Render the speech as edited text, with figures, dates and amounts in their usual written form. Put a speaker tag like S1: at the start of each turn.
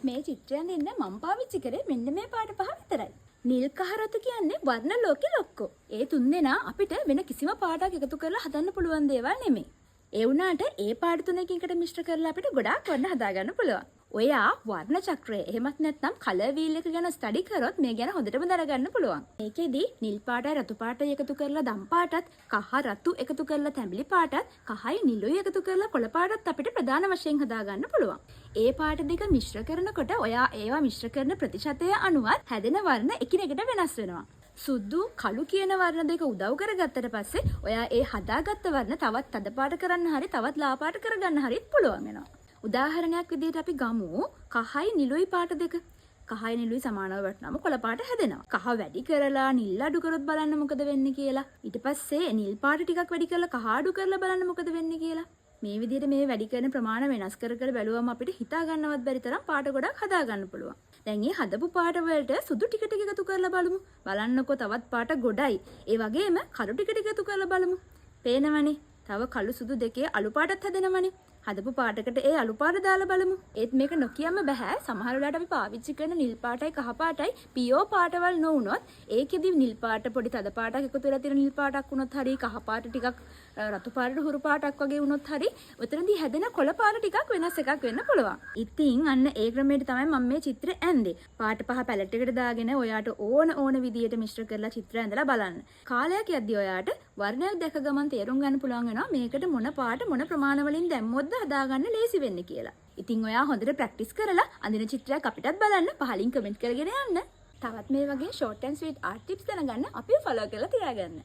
S1: මේ චිත්‍රයෙන් ඉන්න මම පාවිච්චි කරේ මෙන්න මේ පාට පහ විතරයි. නිල් කහ රතු කියන්නේ වර්ණ ලෝකෙ ලොක්කෝ. ඒ තුන්දෙනා අපිට වෙන කිසිම පාටක් එකතු කරලා හදන්න පුළුවන් දේවල් නෙමෙයි. ඒ වුණාට ඒ පාට තුනකින් එකට මිශ්‍ර කරලා අපිට ගොඩාක් වර්ණ හදාගන්න පුළුවන්. ඔයා වර්ණ චක්‍රය එහෙමත් නැත්නම් කලර් වීල් එක ගැන ස්ටඩි කරොත් මේ ගැන හොඳටම දැනගන්න පුළුවන්. මේකෙදි නිල් පාටයි රතු පාටයි එකතු කරලා දම් පාටත්, කහ රතු එකතු කරලා තැඹිලි පාටත්, කහයි නිලුයි එකතු කරලා කොළ පාටත් අපිට ප්‍රධාන වශයෙන් හදාගන්න පුළුවන්. ඒ පාට දෙක මිශ්‍ර කරනකොට ඔයා ඒවා මිශ්‍ර කරන ප්‍රතිශතය අනුවත් හැදෙන වර්ණ එකිනෙකට වෙනස් වෙනවා. සුදු කළු කියන වර්ණ දෙක උදව් කරගත්තට පස්සේ ඔයා ඒ හදාගත්ත වර්ණ තවත් තද පාට කරන්න හරි තවත් ලා පාට කරගන්න හරිත් පුළුවන් වෙනවා. උදාහරණයක් විදිහට අපි ගමු කහයි නිලුයි පාට දෙක. කහයි නිලුයි සමානව වටනම කොළ පාට හැදෙනවා. කහ වැඩි කරලා නිල් අඩු කරොත් බලන්න මොකද වෙන්නේ කියලා. ඊට පස්සේ නිල් පාට ටිකක් වැඩි කරලා කහ අඩු කරලා බලන්න මොකද වෙන්නේ කියලා. මේ විදිහට මේ වැඩි කරන ප්‍රමාණය වෙනස් කර කර බැලුවම අපිට හිතා ගන්නවත් බැරි තරම් පාට ගොඩක් හදා ගන්න පුළුවන්. දැන් මේ හදපු පාට වලට සුදු ටික ටික එකතු කරලා බලමු. බලන්නකෝ තවත් පාට ගොඩයි. ඒ වගේම කළු ටික ටික එකතු කරලා බලමු. පේනවනේ. තව කළු සුදු දෙකේ අලු පාටත් හැදෙනවනේ. හදපු පාටකට ඒ අලු පාට දාලා බලමු. ඒත් මේක නොකියම බෑ. සමහර වෙලාවට අපි පාවිච්චි කරන නිල් පාටයි කහ පාටයි පියෝ පාටවල් නොවුනොත් ඒකෙදි නිල් පාට පොඩි තද පාටක් එකතු වෙලා තියෙන නිල් පාටක් වුණොත් හරි කහ පාට ටිකක් රතු පාටට හුරු පාටක් වගේ වුණොත් හරි උතනදී හැදෙන කොළ පාට ටිකක් වෙනස් එකක් වෙන්න පුළුවන්. ඉතින් අන්න ඒ ක්‍රමයට තමයි මම මේ චිත්‍රය ඇඳේ. පාට පහ පැලට් එකට දාගෙන ඔයාට ඕන විදියට මිශ්‍ර කරලා චිත්‍රය ඇඳලා බලන්න. කාලයක් යද්දී ඔයාට වර්ණයක් දැක ගමන් තේරුම් ගන්න පුළුවන් වෙනවා මේකට මොන පාට මොන ප්‍රමාණ වලින් දැම්මොත්ද හදාගන්න ලේසි වෙන්නේ කියලා. ඉතින් ඔයා හොඳට ප්‍රැක්ටිස් කරලා අඳින චිත්‍රයක් අපිටත් බලන්න පහලින් කමෙන්ට් කරගෙන යන්න. තවත් මේ වගේ short and sweet art tips දැනගන්න අපිව follow කරලා තියාගන්න.